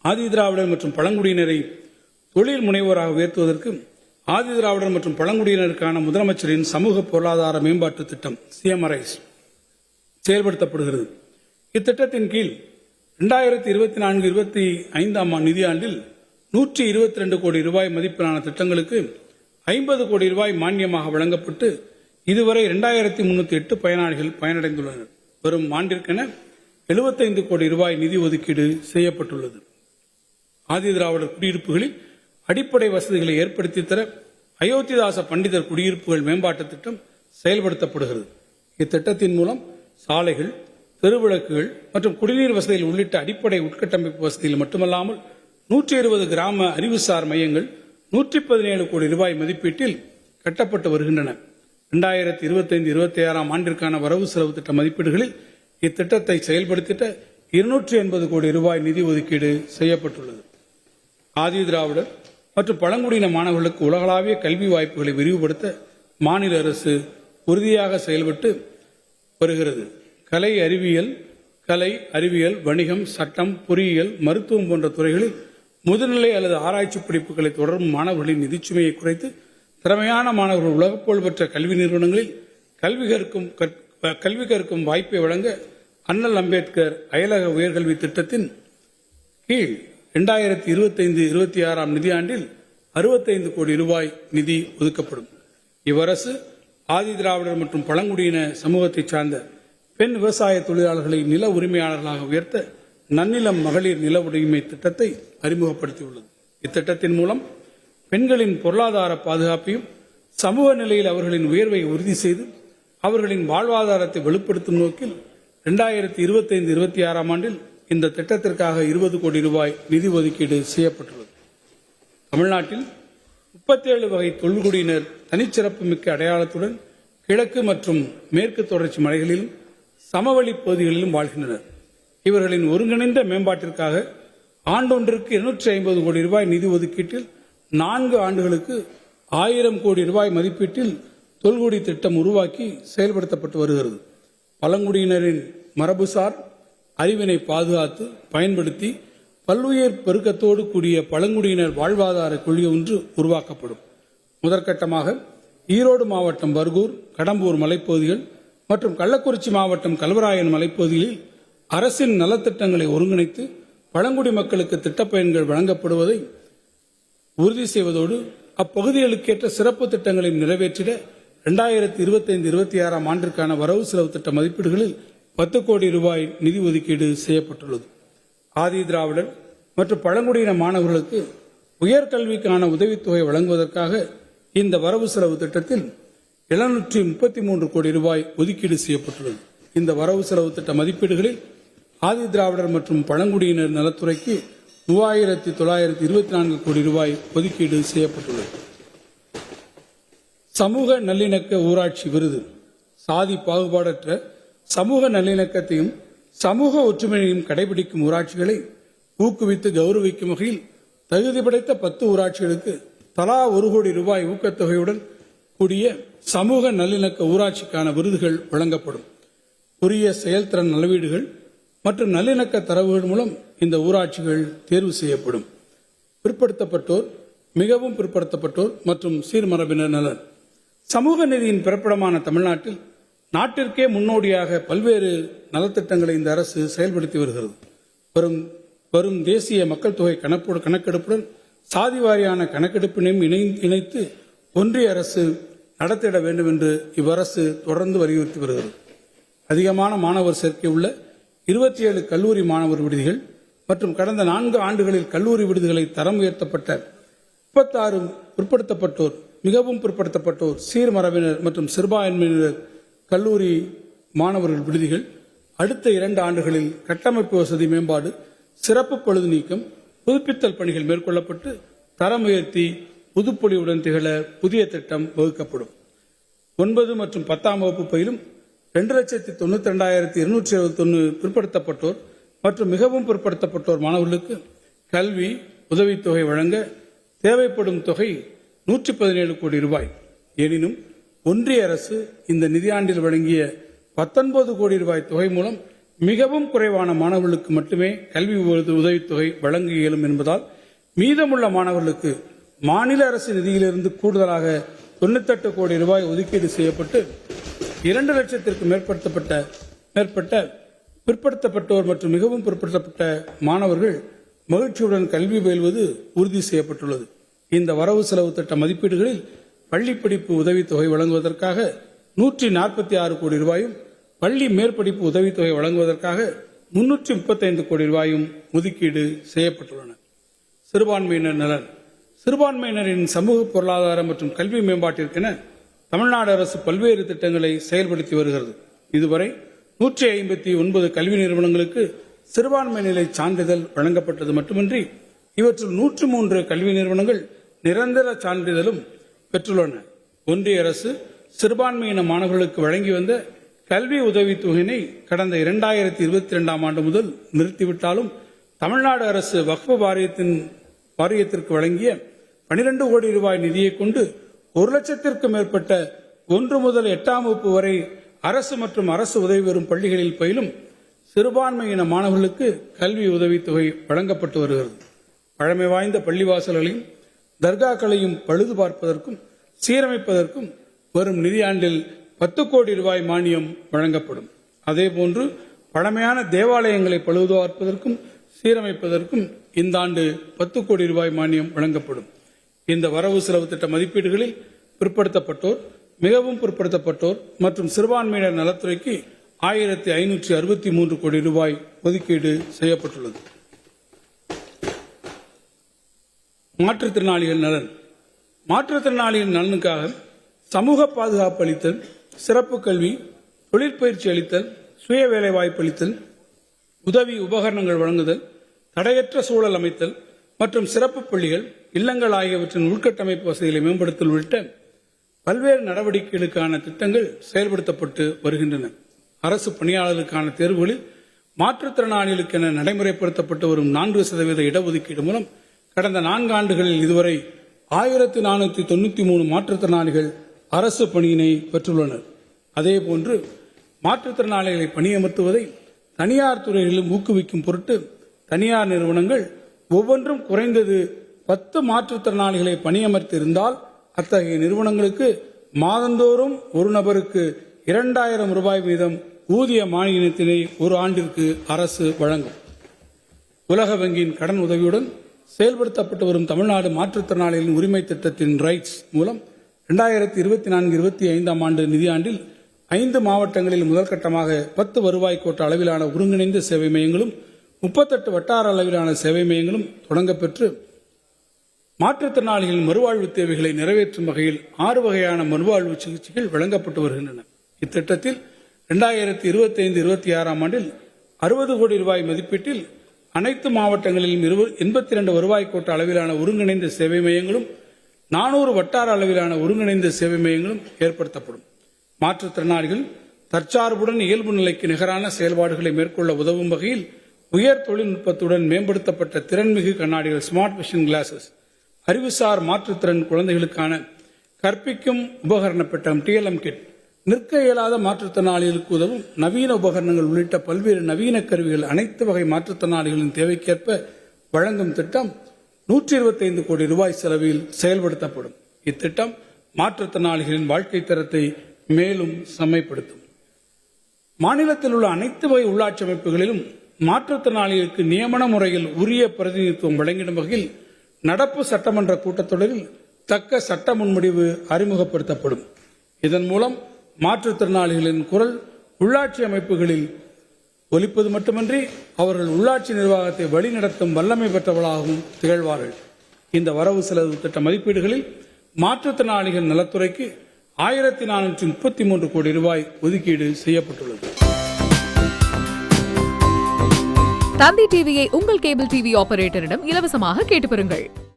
ஆதி திராவிடர் மற்றும் பழங்குடியினரை தொழில் முனைவோராக உயர்த்துவதற்கு ஆதி திராவிடர் மற்றும் பழங்குடியினருக்கான முதலமைச்சரின் சமூக பொருளாதார மேம்பாட்டு திட்டம் சிஎம்ஆர்ஐஸ் செயல்படுத்தப்படுகிறது. இத்திட்டத்தின் கீழ் 2024-25 நிதியாண்டில் 122 கோடி ரூபாய் மதிப்பிலான திட்டங்களுக்கு 50 கோடி ரூபாய் மானியமாக வழங்கப்பட்டு இதுவரை 2308 பயனாளிகள் பயனடைந்துள்ளனர். வரும் ஆண்டிற்கென 75 கோடி ரூபாய் நிதி ஒதுக்கீடு செய்யப்பட்டுள்ளது. ஆதி திராவிடர் குடியிருப்புகளில் அடிப்படை வசதிகளை ஏற்படுத்தி தர அயோத்திதாச பண்டிதர் குடியிருப்புகள் மேம்பாட்டு திட்டம் செயல்படுத்தப்படுகிறது. இத்திட்டத்தின் மூலம் சாலைகள், தெருவிளக்குகள் மற்றும் குடிநீர் வசதிகள் உள்ளிட்ட அடிப்படை உட்கட்டமைப்பு வசதிகள் மட்டுமல்லாமல் 120 கிராம அறிவுசார் மையங்கள் 117 கோடி ரூபாய் மதிப்பீட்டில் கட்டப்பட்டு வருகின்றன. 2025-26 ஆண்டிற்கான வரவு செலவு திட்ட மதிப்பீடுகளில் இத்திட்டத்தை செயல்படுத்திட 280 கோடி ரூபாய் நிதி ஒதுக்கீடு செய்யப்பட்டுள்ளது. ஆதி திராவிடர் மற்றும் பழங்குடியின மாணவர்களுக்கு உலகளாவிய கல்வி வாய்ப்புகளை விரிவுபடுத்த மாநில அரசு உறுதியாக செயல்பட்டு வருகிறது. கலை, அறிவியல், வணிகம், சட்டம், பொறியியல், மருத்துவம் போன்ற துறைகளில் முதுநிலை அல்லது ஆராய்ச்சி படிப்புகளை தொடரும் மாணவர்களின் நிதிச்சுமையை குறைத்து திறமையான மாணவர்கள் உலக புகழ்பெற்ற கல்வி நிறுவனங்களில் கல்வி கற்கும் வாய்ப்பை வழங்க அண்ணல் அம்பேத்கர் அயலக உயர்கல்வி திட்டத்தின் கீழ் 2025-26 நிதியாண்டில் 65 கோடி ரூபாய் நிதி ஒதுக்கப்படும். இவ்வரசு ஆதி திராவிடர் மற்றும் பழங்குடியின சமூகத்தைச் சார்ந்த பெண் விவசாய தொழிலாளர்களை நில உரிமையாளர்களாக உயர்த்த நன்னிலம் மகளிர் நில உரிமை திட்டத்தை அறிமுகப்படுத்தியுள்ளது. இத்திட்டத்தின் மூலம் பெண்களின் பொருளாதார பாதுகாப்பையும் சமூக நிலையில் அவர்களின் உயர்வை உறுதி செய்து அவர்களின் வாழ்வாதாரத்தை வலுப்படுத்தும் நோக்கில் 2025-26 ஆண்டில் இந்த திட்டத்திற்காக 20 கோடி ரூபாய் நிதி ஒதுக்கீடு செய்யப்பட்டுள்ளது. தமிழ்நாட்டில் 37 வகை தொல்குடியினர் தனிச்சிறப்பு மிக்க அடையாளத்துடன் கிழக்கு மற்றும் மேற்கு தொடர்ச்சி மலைகளிலும் சமவெளி பகுதிகளிலும் வாழ்கின்றனர். இவர்களின் ஒருங்கிணைந்த மேம்பாட்டிற்காக ஆண்டொன்றிற்கு 250 கோடி ரூபாய் நிதி ஒதுக்கீட்டில் 4 ஆண்டுகளுக்கு 1000 கோடி ரூபாய் மதிப்பீட்டில் தொல்குடி திட்டம் உருவாக்கி செயல்படுத்தப்பட்டு வருகிறது. பழங்குடியினரின் மரபுசார் அறிவினை பாதுகாத்து பயன்படுத்தி பல்லுயிர் பெருக்கத்தோடு கூடிய பழங்குடியினர் வாழ்வாதார கொள்கை ஒன்று உருவாக்கப்படும். முதற்கட்டமாக ஈரோடு மாவட்டம் பர்கூர், கடம்பூர் மலைப்பகுதிகள் மற்றும் கள்ளக்குறிச்சி மாவட்டம் கல்வராயன் மலைப்பகுதிகளில் அரசின் நலத்திட்டங்களை ஒருங்கிணைத்து பழங்குடி மக்களுக்கு திட்டப்பயன்கள் வழங்கப்படுவதை உறுதி செய்வதோடு அப்பகுதிகளுக்கேற்ற சிறப்பு திட்டங்களை நிறைவேற்றிட 2025-26 ஆண்டிற்கான வரவு செலவு திட்ட மதிப்பீடுகளில் 10 கோடி ரூபாய் நிதி ஒதுக்கீடு செய்யப்பட்டுள்ளது. ஆதி திராவிடர் மற்றும் பழங்குடியின மாணவர்களுக்கு உயர்கல்விக்கான உதவித்தொகை வழங்குவதற்காக இந்த வரவு செலவு திட்டத்தில் 733 கோடி ரூபாய் ஒதுக்கீடு செய்யப்பட்டுள்ளது. இந்த வரவு செலவு திட்ட மதிப்பீடுகளில் ஆதி திராவிடர் மற்றும் பழங்குடியினர் நலத்துறைக்கு 3924 கோடி ரூபாய் ஒதுக்கீடு செய்யப்பட்டுள்ளது. சமூக நல்லிணக்க ஊராட்சி விருது சாதி பாகுபாடற்ற சமூக நல்லிணக்கத்தையும் சமூக ஒற்றுமையையும் கடைபிடிக்கும் ஊராட்சிகளை ஊக்குவித்து கௌரவிக்கும் வகையில் தகுதி படைத்த 10 ஊராட்சிகளுக்கு தலா 1 கோடி ரூபாய் ஊக்கத்தொகையுடன் கூடிய சமூக நல்லிணக்க ஊராட்சிக்கான விருதுகள் வழங்கப்படும். உரிய செயல்திறன் அளவீடுகள் மற்றும் நல்லிணக்க தரவுகள் மூலம் இந்த ஊராட்சிகள் தேர்வு செய்யப்படும். பிற்படுத்தப்பட்டோர், மிகவும் பிற்படுத்தப்பட்டோர் மற்றும் சீர்மரபினர் நலன் சமூக நீதியின் பிறப்பிடமான தமிழ்நாட்டில் நாட்டிற்கே முன்னோடியாக பல்வேறு நலத்திட்டங்களை இந்த அரசு செயல்படுத்தி வருகிறது. வரும் தேசிய மக்கள் தொகை கணக்கெடுப்புடன் சாதி வாரியான கணக்கெடுப்பினையும் இணைத்து ஒன்றிய அரசு நடத்திட வேண்டும் என்று இவ்வரசு தொடர்ந்து வலியுறுத்தி வருகிறது. அதிகமான மாணவர் சேர்க்கை உள்ள 27 கல்லூரி மாணவர் விடுதிகள் மற்றும் கடந்த 4 ஆண்டுகளில் கல்லூரி விடுதிகளை தரம் உயர்த்தப்பட்ட 36 பிற்படுத்தப்பட்டோர், மிகவும் பிற்படுத்தப்பட்டோர், சீர்மரபினர் மற்றும் சிறுபான்மையினர் கல்லூரி மாணவர்கள் விடுதிகள் அடுத்த 2 ஆண்டுகளில் கட்டமைப்பு வசதி மேம்பாடு, சிறப்பு பழுது நீக்கம், புதுப்பித்தல் பணிகள் மேற்கொள்ளப்பட்டு தரம் உயர்த்தி புதுப்பொலிவுடன் திகழ புதிய திட்டம் வகுக்கப்படும். 9 மற்றும் 10ஆம் வகுப்பு பயிலும் 2,92,271 பிற்படுத்தப்பட்டோர் மற்றும் மிகவும் பிற்படுத்தப்பட்டோர் மாணவர்களுக்கு கல்வி உதவித்தொகை வழங்க தேவைப்படும் தொகை 117 கோடி ரூபாய். எனினும் ஒன்றிய அரசு இந்த நிதியாண்டில் வழங்கிய 19 கோடி ரூபாய் தொகை மூலம் மிகவும் குறைவான மாணவர்களுக்கு மட்டுமே கல்வி உதவித்தொகை வழங்க இயலும் என்பதால் மீதமுள்ள மாணவர்களுக்கு மாநில அரசு நிதியிலிருந்து கூடுதலாக 98 கோடி ரூபாய் ஒதுக்கீடு செய்யப்பட்டு 2 லட்சத்திற்கு மேற்பட்ட பிற்படுத்தப்பட்டோர் மற்றும் மிகவும் பிற்படுத்தப்பட்ட மாணவர்கள் மகிழ்ச்சியுடன் கல்வி பயில்வது உறுதி செய்யப்பட்டுள்ளது. இந்த வரவு செலவு திட்ட மதிப்பீடுகளில் பள்ளி படிப்பு உதவித்தொகை வழங்குவதற்காக 146 கோடி ரூபாயும், பள்ளி மேற்படிப்பு உதவித்தொகை வழங்குவதற்காக 335 கோடி ரூபாயும் ஒதுக்கீடு செய்யப்பட்டுள்ளன. சிறுபான்மையினர் நலன். சிறுபான்மையினரின் சமூக பொருளாதார மற்றும் கல்வி மேம்பாட்டிற்கென தமிழ்நாடு அரசு பல்வேறு திட்டங்களை செயல்படுத்தி வருகிறது. இதுவரை 159 கல்வி நிறுவனங்களுக்கு சிறுபான்மை நிலை சான்றிதழ் வழங்கப்பட்டது மட்டுமின்றி இவற்றில் 103 கல்வி நிறுவனங்கள் நிரந்தர சான்றிதழும் பெற்றுள்ளன. ஒன்றிய அரசு சிறுபான்மையின மாணவர்களுக்கு வழங்கி வந்த கல்வி உதவித்தொகையினை கடந்த 2022ஆம் ஆண்டு முதல் நிறுத்திவிட்டாலும் தமிழ்நாடு அரசு வக்ஃப் வாரியத்திற்கு வழங்கிய 12 கோடி ரூபாய் நிதியை கொண்டு 1 லட்சத்திற்கும் மேற்பட்ட 1 முதல் 8ஆம் வகுப்பு வரை அரசு மற்றும் அரசு உதவி பெறும் பள்ளிகளில் பயிலும் சிறுபான்மையின மாணவர்களுக்கு கல்வி உதவித்தொகை வழங்கப்பட்டு வருகிறது. பழமை வாய்ந்த பள்ளிவாசல்களையும் தர்காக்களையும் பழுது பார்ப்பதற்கும் சீரமைப்பதற்கும் வரும் நிதியாண்டில் 10 கோடி ரூபாய் மானியம் வழங்கப்படும். அதேபோன்று பழமையான தேவாலயங்களை பழுது பார்ப்பதற்கும் சீரமைப்பதற்கும் இந்த ஆண்டு 10 கோடி ரூபாய் மானியம் வழங்கப்படும். இந்த வரவு செலவு திட்ட மதிப்பீடுகளில் பிற்படுத்தப்பட்டோர், மிகவும் பிற்படுத்தப்பட்டோர் மற்றும் சிறுபான்மையினர் நலத்துறைக்கு 1563 கோடி ரூபாய் ஒதுக்கீடு செய்யப்பட்டுள்ளது. மாற்றுத்திறனாளிகள் நலன். மாற்றுத்திறனாளிகள் நலனுக்காக சமூக பாதுகாப்பு அளித்தல், சிறப்பு கல்வி, தொழிற்பயிற்சி அளித்தல், சுய வேலைவாய்ப்பு அளித்தல், உதவி உபகரணங்கள் வழங்குதல், தடையற்ற சூழல் அமைத்தல் மற்றும் சிறப்பு பள்ளிகள், இல்லங்கள் ஆகியவற்றின் உள்கட்டமைப்பு வசதிகளை மேம்படுத்தல் உள்ளிட்ட பல்வேறு நடவடிக்கைகளுக்கான திட்டங்கள் செயல்படுத்தப்பட்டு வருகின்றன. அரசு பணியாளர்களுக்கான தேர்வுகளில் மாற்றுத்திறனாளிகளுக்கென நடைமுறைப்படுத்தப்பட்டு வரும் 4% இடஒதுக்கீடு மூலம் கடந்த 4 ஆண்டுகளில் இதுவரை 1493 மாற்றுத்திறனாளிகள் அரசு பணியினை பெற்றுள்ளனர். அதேபோன்று மாற்றுத்திறனாளிகளை பணியமர்த்துவதை தனியார் துறைகளிலும் ஊக்குவிக்கும் பொருட்டு தனியார் நிறுவனங்கள் ஒவ்வொன்றும் குறைந்தது 10 மாற்றுத்திறனாளிகளை பணியமர்த்தியிருந்தால் அத்தகைய நிறுவனங்களுக்கு மாதந்தோறும் ஒரு நபருக்கு 2000 ரூபாய் வீதம் ஊதிய மானியத்தினை ஒரு ஆண்டிற்கு அரசு வழங்கும். உலக வங்கியின் கடன் உதவியுடன் செயல்படுத்தப்பட்டு வரும் தமிழ்நாடு மாற்றுத்திறனாளிகளின் உரிமை திட்டத்தின் ரைட்ஸ் மூலம் 2024-25ஆம் ஆண்டு நிதியாண்டில் 5 மாவட்டங்களில் முதற்கட்டமாக 10 வருவாய் கோட்ட அளவிலான ஒருங்கிணைந்த சேவை மையங்களும் 38 வட்டார அளவிலான சேவை மையங்களும் தொடங்கப்பெற்று மாற்றுத்திறனாளிகளின் மறுவாழ்வு தேவைகளை நிறைவேற்றும் வகையில் 6 வகையான மறுவாழ்வு சிகிச்சைகள் வழங்கப்பட்டு வருகின்றன. இத்திட்டத்தில் 2025-26ஆம் ஆண்டில் 60 கோடி ரூபாய் மதிப்பீட்டில் அனைத்து மாவட்டங்களிலும் 82 வருவாய் கோட்ட அளவிலான ஒருங்கிணைந்த சேவை மையங்களும் 400 வட்டார அளவிலான ஒருங்கிணைந்த சேவை மையங்களும் ஏற்படுத்தப்படும். மாற்றுத்திறனாளிகள் தற்சார்புடன் இயல்பு நிலைக்கு நிகரான செயல்பாடுகளை மேற்கொள்ள உதவும் வகையில் உயர் தொழில்நுட்பத்துடன் மேம்படுத்தப்பட்ட திறன்மிகு கண்ணாடிகள் ஸ்மார்ட் விஷன் கிளாஸஸ், அறிவுசார் மாற்றுத்திறன் குழந்தைகளுக்கான கற்பிக்கும் உபகரண பெட்டம் TLM கிட், நிற்க இயலாத மாற்றுத்திறனாளிகளுக்கு உதவும் நவீன உபகரணங்கள் உள்ளிட்ட பல்வேறு நவீன கருவிகள் அனைத்து வகை மாற்றுத்திறனாளிகளின் தேவைக்கேற்ப வழங்கும் திட்டம் 125 கோடி ரூபாய் செலவில் செயல்படுத்தப்படும். இத்திட்டம் மாற்றுத்திறனாளிகளின் வாழ்க்கை தரத்தை மேலும் செம்மைப்படுத்தும். மாநிலத்தில் உள்ள அனைத்து வகை உள்ளாட்சி அமைப்புகளிலும் மாற்றுத்திறனாளிகளுக்கு நியமன முறையில் உரிய பிரதிநிதித்துவம் வழங்கிடும் வகையில் நடப்பு சட்டமன்ற கூட்டத்தொடரில் தக்க சட்ட முன்வடிவு அறிமுகப்படுத்தப்படும். இதன் மூலம் மாற்றுத்திறனாளிகளின் குரல் உள்ளாட்சி அமைப்புகளில் ஒலிப்பது மட்டுமின்றி அவர்கள் உள்ளாட்சி நிர்வாகத்தை வழிநடத்தும் வல்லமை பெற்றவர்களாகவும் திகழ்வார்கள். இந்த வரவு செலவு திட்ட மதிப்பீடுகளில் மாற்றுத்திறனாளிகள் நலத்துறைக்கு 1433 கோடி ரூபாய் ஒதுக்கீடு செய்யப்பட்டுள்ளது. தந்தி டிவியை உங்கள் கேபிள் டிவி ஆபரேட்டரிடம் இலவசமாக கேட்டு பெறுங்கள்.